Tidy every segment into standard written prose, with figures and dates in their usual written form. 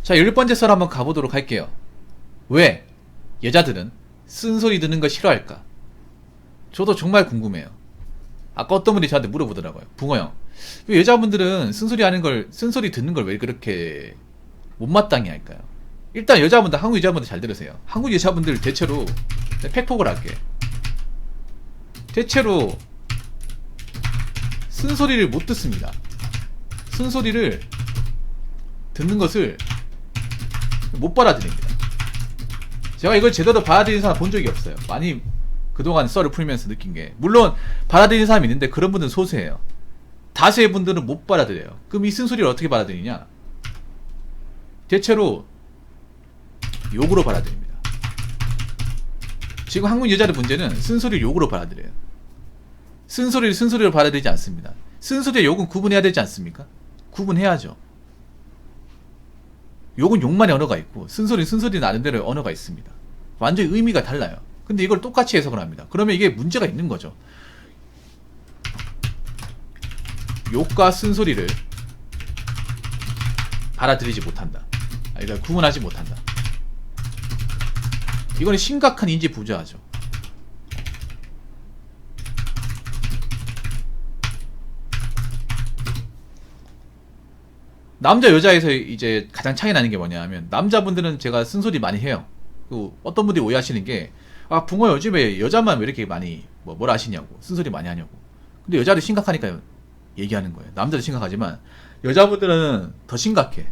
자, 10번째 썰 한번 가보도록 할게요. 왜 여자들은 쓴소리 듣는 거 싫어할까? 저도 정말 궁금해요. 아까 어떤 분이 저한테 물어보더라고요. 붕어 형, 왜 여자분들은 쓴소리 듣는 걸 왜 그렇게 못마땅해 할까요? 일단 여자분들, 한국 여자분들 잘 들으세요. 한국 여자분들 대체로, 팩폭을 할게. 대체로 쓴소리를 못 듣습니다. 쓴소리를 듣는 것을 못 받아들입니다. 제가 이걸 제대로 받아들이는 사람 본 적이 없어요. 많이 그동안 썰을 풀면서 느낀 게, 물론 받아들이는 사람이 있는데 그런 분들은 소수예요. 다수의 분들은 못 받아들여요. 그럼 이 쓴소리를 어떻게 받아들이냐? 대체로 욕으로 받아들입니다. 지금 한국 여자들 문제는 쓴소리를 욕으로 받아들여요. 쓴소리를 쓴소리로 받아들이지 않습니다. 쓴소리와 욕은 구분해야 되지 않습니까? 구분해야죠. 욕은 욕만의 언어가 있고 쓴소리는 쓴소리 나름대로의 언어가 있습니다. 완전히 의미가 달라요. 근데 이걸 똑같이 해석을 합니다. 그러면 이게 문제가 있는 거죠. 욕과 쓴소리를 받아들이지 못한다. 그러니까 구분하지 못한다. 이거는 심각한 인지 부조화죠. 남자 여자에서 이제 가장 차이 나는 게 뭐냐 하면, 남자분들은 제가 쓴소리 많이 해요. 그 어떤 분들이 오해하시는 게, 아 붕어 요즘에 여자만 왜 이렇게 많이 뭐라 하시냐고, 쓴소리 많이 하냐고. 근데 여자도 심각하니까 얘기하는 거예요. 남자도 심각하지만 여자분들은 더 심각해.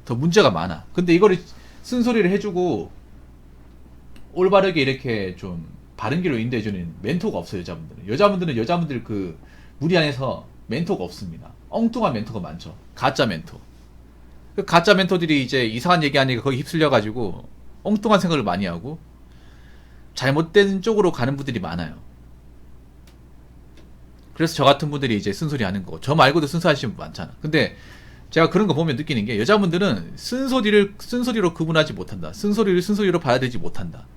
더 문제가 많아. 근데 이거를 쓴소리를 해주고 올바르게 이렇게 좀 바른 길로 인도해주는 멘토가 없어요. 여자분들은 여자분들 그 무리 안에서 멘토가 없습니다. 엉뚱한 멘토가 많죠. 가짜 멘토. 그 가짜 멘토들이 이제 이상한 얘기하니까 거기 휩쓸려가지고 엉뚱한 생각을 많이 하고 잘못된 쪽으로 가는 분들이 많아요. 그래서 저 같은 분들이 이제 쓴소리 하는 거고, 저 말고도 쓴소리하시는 분 많잖아. 근데 제가 그런 거 보면 느끼는 게, 여자분들은 쓴소리를 쓴소리로 구분하지 못한다. 쓴소리를 쓴소리로 받아들이지 못한다.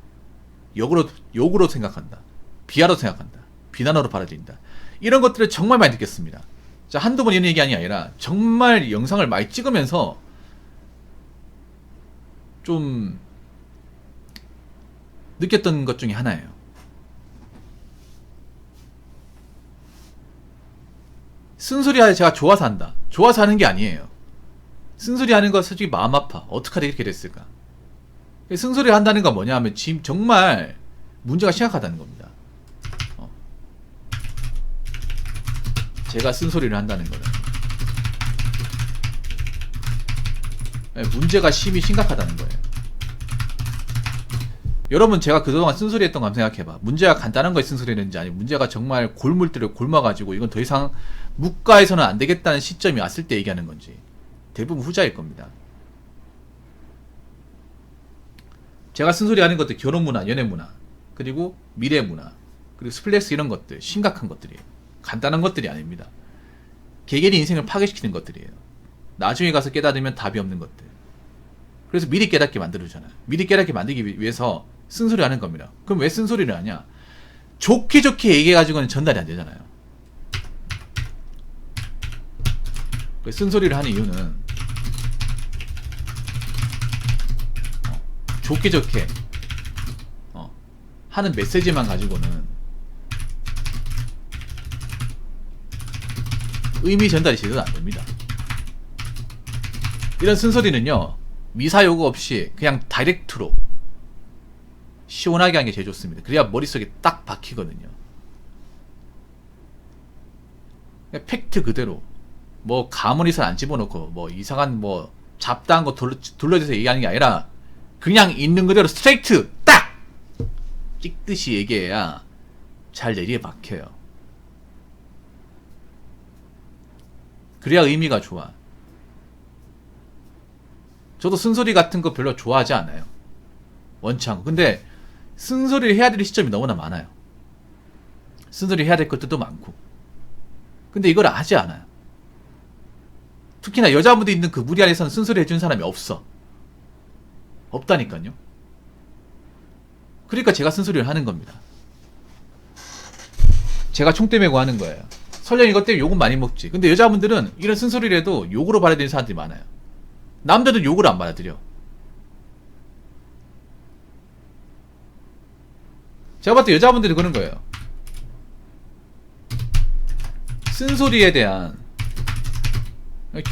욕으로 생각한다. 비하로 생각한다. 비난으로 받아들인다. 이런 것들을 정말 많이 느꼈습니다. 자, 한두 번 이런 얘기가 아니라 정말 영상을 많이 찍으면서 좀 느꼈던 것 중에 하나예요. 쓴소리 하에 제가 좋아서 한다. 좋아서 하는 게 아니에요. 쓴소리 하는 거 솔직히 마음 아파. 어떡하다 이렇게 됐을까? 쓴소리 한다는 건 뭐냐 하면 지금 정말 문제가 심각하다는 겁니다. 제가 쓴소리를 한다는 거는 문제가 심각하다는 거예요. 여러분, 제가 그동안 쓴소리 했던 거 한번 생각해봐. 문제가 간단한 거에 쓴소리를 했는지, 아니면 문제가 정말 골물들을 골마가지고 이건 더 이상 묵가에서는 안 되겠다는 시점이 왔을 때 얘기하는 건지. 대부분 후자일 겁니다. 제가 쓴소리 하는 것들, 결혼 문화, 연애 문화, 그리고 미래 문화, 그리고 스플렉스, 이런 것들 심각한 것들이에요. 간단한 것들이 아닙니다. 개개인의 인생을 파괴시키는 것들이에요. 나중에 가서 깨닫으면 답이 없는 것들. 그래서 미리 깨닫게 만들어주잖아요. 미리 깨닫게 만들기 위해서 쓴소리 하는 겁니다. 그럼 왜 쓴소리를 하냐? 좋게 얘기해가지고는 전달이 안 되잖아요. 쓴소리를 하는 이유는 좋게 하는 메시지만 가지고는 의미 전달이 제대로 안 됩니다. 이런 쓴소리는요, 미사 요구 없이 그냥 다이렉트로 시원하게 하는 게 제일 좋습니다. 그래야 머릿속에 딱 박히거든요. 팩트 그대로, 뭐 가문이선 안 집어넣고 뭐 이상한 뭐 잡다한 거 둘러대서 얘기하는 게 아니라 그냥 있는 그대로 스트레이트 딱 찍듯이 얘기해야 잘 내리에 박혀요. 그래야 의미가 좋아. 저도 쓴소리 같은 거 별로 좋아하지 않아요. 원치 않고. 근데 쓴소리를 해야 될 시점이 너무나 많아요. 쓴소리 해야 될 것들도 많고. 근데 이걸 하지 않아요. 특히나 여자분들 있는 그 무리 안에서는 쓴소리 해준 사람이 없어. 없다니까요. 그러니까 제가 쓴소리를 하는 겁니다. 제가 총대 메고 하는 거예요. 설령 이것 때문에 욕은 많이 먹지. 근데 여자분들은 이런 쓴소리를 해도 욕으로 받아들이는 사람들이 많아요. 남자들은 욕을 안 받아들여. 제가 봤을 때 여자분들이 그런 거예요. 쓴소리에 대한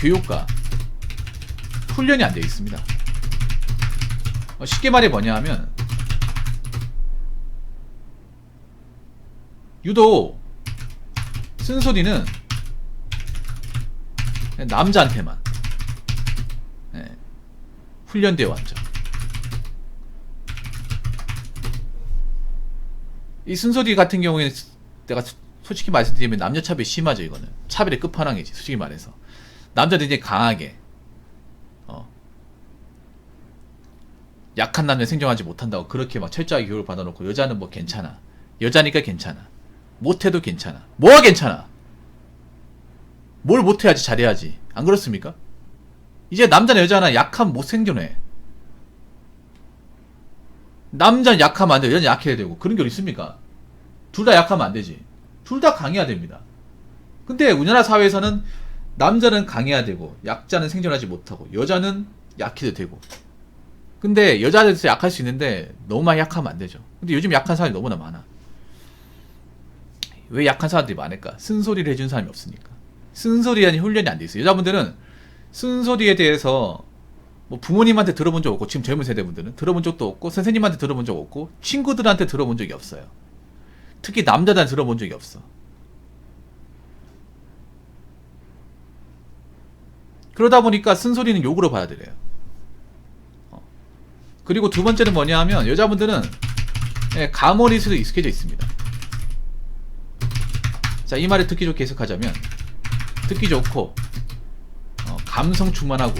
교육과 훈련이 안 되어 있습니다. 쉽게 말해 뭐냐 하면, 유독 쓴소리는 남자한테만 훈련되어 왔죠. 이 쓴소리 같은 경우에는 내가 솔직히 말씀드리면 남녀 차별이 심하죠. 이거는 차별의 끝판왕이지, 솔직히 말해서. 남자들이 이제 강하게 약한 남자 생존하지 못한다고 그렇게 막 철저하게 교육을 받아놓고, 여자는 뭐 괜찮아, 여자니까 괜찮아, 못해도 괜찮아. 뭐가 괜찮아? 뭘 못해야지 잘해야지. 안 그렇습니까? 이제 남자나 여자나 약하면 못 생존해. 남자는 약하면 안 되고 여자는 약해야 되고, 그런 게 어디 있습니까? 둘 다 약하면 안 되지. 둘 다 강해야 됩니다. 근데 우리나라 사회에서는 남자는 강해야 되고 약자는 생존하지 못하고 여자는 약해도 되고. 근데 여자들도 약할 수 있는데 너무 많이 약하면 안 되죠. 근데 요즘 약한 사람이 너무나 많아. 왜 약한 사람들이 많을까? 쓴소리를 해준 사람이 없으니까. 쓴소리라는 훈련이 안 돼 있어요. 여자분들은 쓴소리에 대해서 뭐 부모님한테 들어본 적 없고, 지금 젊은 세대분들은 들어본 적도 없고, 선생님한테 들어본 적 없고, 친구들한테 들어본 적이 없어요. 특히 남자들한테 들어본 적이 없어. 그러다 보니까 쓴소리는 욕으로 받아들여요. 그리고 두 번째는 뭐냐 하면, 여자분들은 가모니스도 익숙해져 있습니다. 자, 이 말을 듣기 좋게 해석하자면, 듣기 좋고 감성 충만하고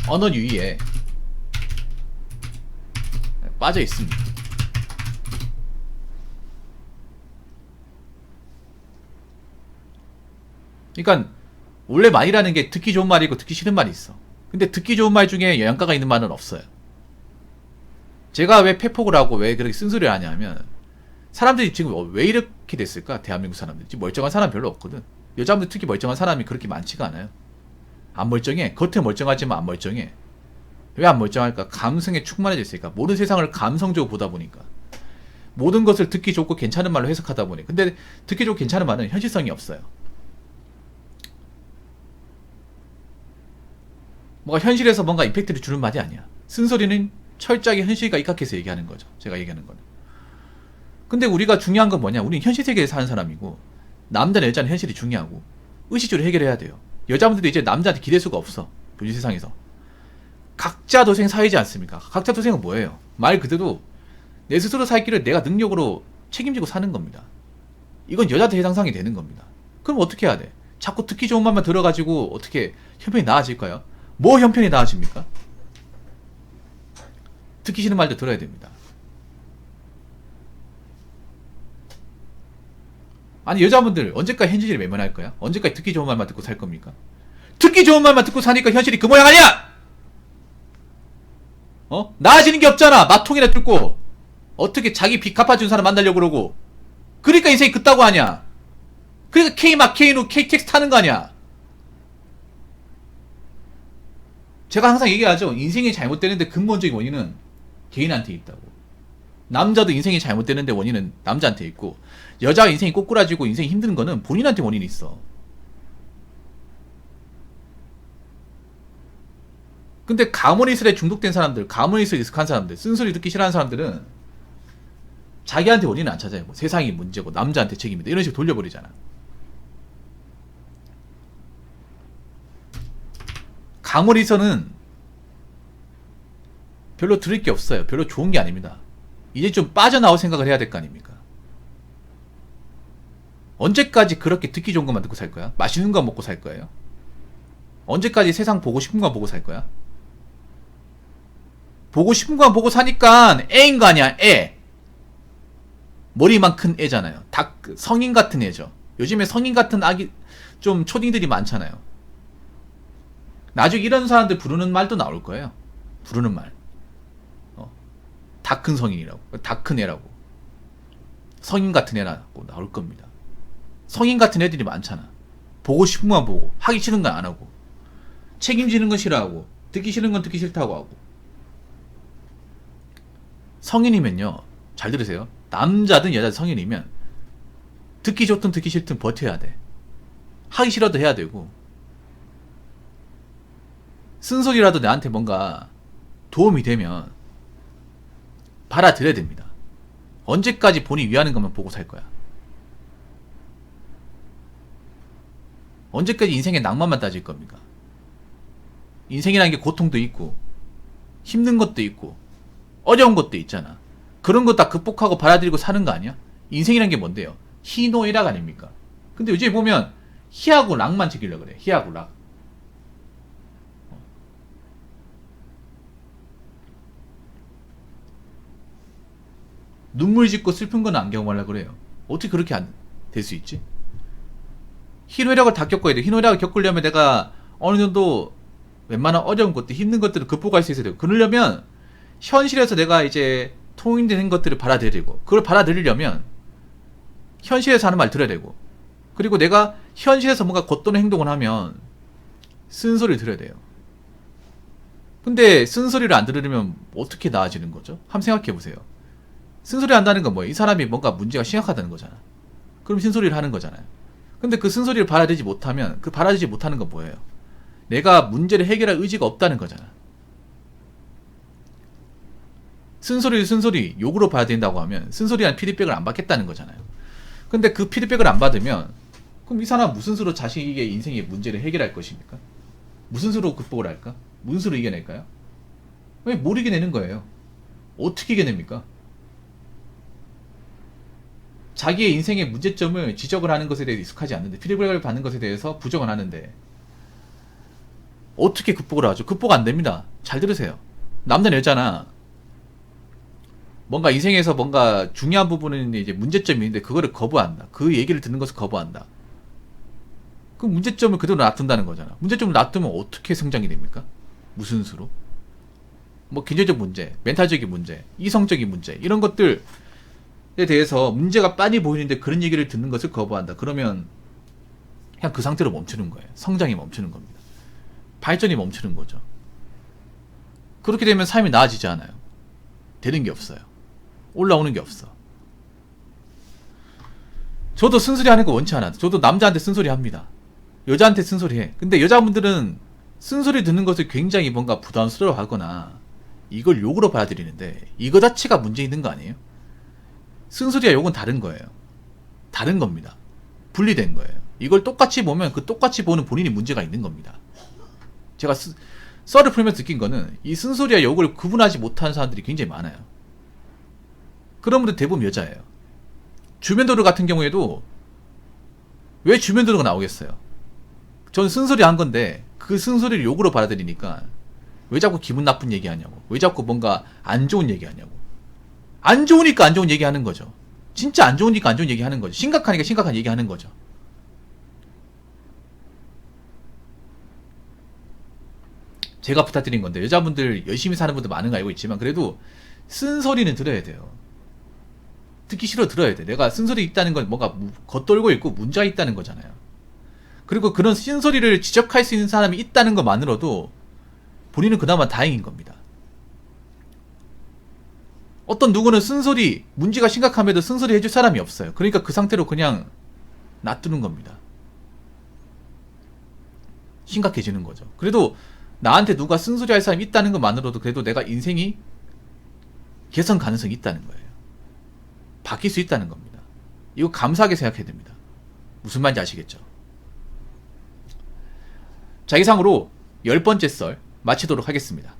언어 유희에 빠져 있습니다. 그러니까 원래 말이라는 게 듣기 좋은 말이고 듣기 싫은 말이 있어. 근데 듣기 좋은 말 중에 영양가가 있는 말은 없어요. 제가 왜 패폭을 하고 왜 그렇게 쓴소리를 하냐면, 사람들이 지금 왜 이렇게 됐을까? 대한민국 사람들 지금 멀쩡한 사람 별로 없거든. 여자분들 특히 멀쩡한 사람이 그렇게 많지가 않아요. 안 멀쩡해. 겉에 멀쩡하지만 안 멀쩡해. 왜 안 멀쩡할까? 감성에 충만해져 있으니까. 모든 세상을 감성적으로 보다 보니까. 모든 것을 듣기 좋고 괜찮은 말로 해석하다 보니. 근데 듣기 좋고 괜찮은 말은 현실성이 없어요. 뭔가 현실에서 뭔가 임팩트를 주는 말이 아니야. 쓴소리는 철저하게 현실과 입각해서 얘기하는 거죠. 제가 얘기하는 거는. 근데 우리가 중요한 건 뭐냐? 우리는 현실 세계에 사는 사람이고, 남자나 여자는 현실이 중요하고, 의식주를 해결해야 돼요. 여자분들도 이제 남자한테 기댈 수가 없어. 요즘 세상에서. 각자 도생 사회지 않습니까? 각자 도생은 뭐예요? 말 그대로 내 스스로 살 길을 내가 능력으로 책임지고 사는 겁니다. 이건 여자한테 해당상이 되는 겁니다. 그럼 어떻게 해야 돼? 자꾸 듣기 좋은 말만 들어가지고 어떻게 형편이 나아질까요? 뭐 형편이 나아집니까? 듣기 싫은 말도 들어야 됩니다. 아니, 여자분들 언제까지 현실에 외면할 거야? 언제까지 듣기 좋은 말만 듣고 살 겁니까? 듣기 좋은 말만 듣고 사니까 현실이 그 모양 아니야! 나아지는 게 없잖아. 마통이나 뚫고 어떻게 자기 빚 갚아준 사람 만나려고 그러고. 그러니까 인생이 그따구 하냐. 그러니까 K막 K누 KTX 타는 거 아니야. 제가 항상 얘기하죠. 인생이 잘못되는데 근본적인 원인은 개인한테 있다고. 남자도 인생이 잘못되는데 원인은 남자한테 있고, 여자가 인생이 꼬꾸라지고 인생이 힘든 거는 본인한테 원인이 있어. 근데 가모니스에 중독된 사람들, 가모니스에 익숙한 사람들, 쓴소리 듣기 싫어하는 사람들은 자기한테 원인을 안 찾아요. 뭐 세상이 문제고 남자한테 책임이다 이런 식으로 돌려버리잖아. 가모니서는 별로 들을 게 없어요. 별로 좋은 게 아닙니다. 이제 좀 빠져나올 생각을 해야 될 거 아닙니까? 언제까지 그렇게 듣기 좋은 것만 듣고 살 거야? 맛있는 거 먹고 살 거예요? 언제까지 세상 보고 싶은 거 보고 살 거야? 보고 싶은 거 보고 사니까 애인 거 아니야, 애. 머리만 큰 애잖아요. 다 성인 같은 애죠. 요즘에 성인 같은 아기, 좀 초딩들이 많잖아요. 나중에 이런 사람들 부르는 말도 나올 거예요. 부르는 말. 다 큰 성인이라고. 다 큰 애라고. 성인 같은 애라고 나올 겁니다. 성인 같은 애들이 많잖아. 보고 싶은 것만 보고, 하기 싫은 건 안 하고, 책임지는 건 싫어하고, 듣기 싫은 건 듣기 싫다고 하고. 성인이면요, 잘 들으세요. 남자든 여자든 성인이면 듣기 좋든 듣기 싫든 버텨야 돼. 하기 싫어도 해야 되고, 쓴소리라도 나한테 뭔가 도움이 되면 받아들여야 됩니다. 언제까지 본인 위하는 것만 보고 살 거야? 언제까지 인생의 낭만만 따질 겁니까? 인생이라는 게 고통도 있고 힘든 것도 있고 어려운 것도 있잖아. 그런 거 다 극복하고 받아들이고 사는 거 아니야? 인생이란 게 뭔데요? 희노애락 아닙니까? 근데 요즘에 보면 희하고 락만 즐기려고 그래. 희하고 락. 눈물 짓고 슬픈 건 안 경험하려고 그래요. 어떻게 그렇게 될 수 있지? 희노애락을 다 겪어야 돼. 희노애락을 겪으려면 내가 어느 정도 웬만한 어려운 것들, 힘든 것들을 극복할 수 있어야 돼요. 그러려면 현실에서 내가 이제 통용되는 것들을 받아들이고, 그걸 받아들이려면 현실에서 하는 말 들어야 되고, 그리고 내가 현실에서 뭔가 겉도는 행동을 하면 쓴소리를 들어야 돼요. 근데 쓴소리를 안 들으려면 어떻게 나아지는 거죠? 한번 생각해 보세요. 쓴소리 한다는 건 뭐예요? 이 사람이 뭔가 문제가 심각하다는 거잖아. 그럼 쓴소리를 하는 거잖아요. 근데 그 쓴소리를 받아들이지 못하면 그 받아들이지 못하는 건 뭐예요? 내가 문제를 해결할 의지가 없다는 거잖아. 쓴소리를 쓴소리 욕으로 봐야 된다고 하면 쓴소리한 피드백을 안 받겠다는 거잖아요. 근데 그 피드백을 안 받으면 그럼 이 사람 무슨 수로 자신의 인생의 문제를 해결할 것입니까? 무슨 수로 극복을 할까? 무슨 수로 이겨낼까요? 왜 못 이겨내는 거예요? 어떻게 이겨냅니까? 자기의 인생의 문제점을 지적을 하는 것에 대해 익숙하지 않는데, 피드백을 받는 것에 대해서 부정을 하는데 어떻게 극복을 하죠? 극복 안 됩니다. 잘 들으세요. 남자나 여자나 뭔가 인생에서 뭔가 중요한 부분은 이제 문제점이 있는데 그거를 거부한다. 그 얘기를 듣는 것을 거부한다. 그 문제점을 그대로 놔둔다는 거잖아. 문제점을 놔두면 어떻게 성장이 됩니까? 무슨 수로? 뭐 경제적 문제, 멘탈적인 문제, 이성적인 문제, 이런 것들에 대해서 문제가 빤히 보이는데 그런 얘기를 듣는 것을 거부한다. 그러면 그냥 그 상태로 멈추는 거예요. 성장이 멈추는 겁니다. 발전이 멈추는 거죠. 그렇게 되면 삶이 나아지지 않아요. 되는 게 없어요. 올라오는 게 없어. 저도 쓴소리 하는 거 원치 않아. 저도 남자한테 쓴소리 합니다. 여자한테 쓴소리 해. 근데 여자분들은 쓴소리 듣는 것을 굉장히 뭔가 부담스러워 하거나 이걸 욕으로 받아들이는데, 이거 자체가 문제 있는 거 아니에요? 쓴소리와 욕은 다른 거예요. 다른 겁니다. 분리된 거예요. 이걸 똑같이 보면 그 똑같이 보는 본인이 문제가 있는 겁니다. 제가 썰을 풀면서 느낀 거는 이 쓴소리와 욕을 구분하지 못하는 사람들이 굉장히 많아요. 그런 분들 대부분 여자예요. 주변도로 같은 경우에도 왜 주변도로가 나오겠어요? 전 쓴소리 한 건데 그 쓴소리를 욕으로 받아들이니까 왜 자꾸 기분 나쁜 얘기 하냐고, 왜 자꾸 뭔가 안 좋은 얘기 하냐고. 안 좋으니까 안 좋은 얘기 하는 거죠. 진짜 안 좋으니까 안 좋은 얘기 하는 거죠. 심각하니까 심각한 얘기 하는 거죠. 제가 부탁드린 건데, 여자분들 열심히 사는 분들 많은 거 알고 있지만 그래도 쓴소리는 들어야 돼요. 듣기 싫어 들어야 돼. 내가 쓴소리 있다는 건 뭔가 겉돌고 있고 문제가 있다는 거잖아요. 그리고 그런 쓴소리를 지적할 수 있는 사람이 있다는 것만으로도 본인은 그나마 다행인 겁니다. 어떤 누구는 쓴소리, 문제가 심각함에도 쓴소리 해줄 사람이 없어요. 그러니까 그 상태로 그냥 놔두는 겁니다. 심각해지는 거죠. 그래도 나한테 누가 쓴소리 할 사람이 있다는 것만으로도 그래도 내가 인생이 개선 가능성이 있다는 거예요. 바뀔 수 있다는 겁니다. 이거 감사하게 생각해야 됩니다. 무슨 말인지 아시겠죠? 자, 이상으로 10번째 썰 마치도록 하겠습니다.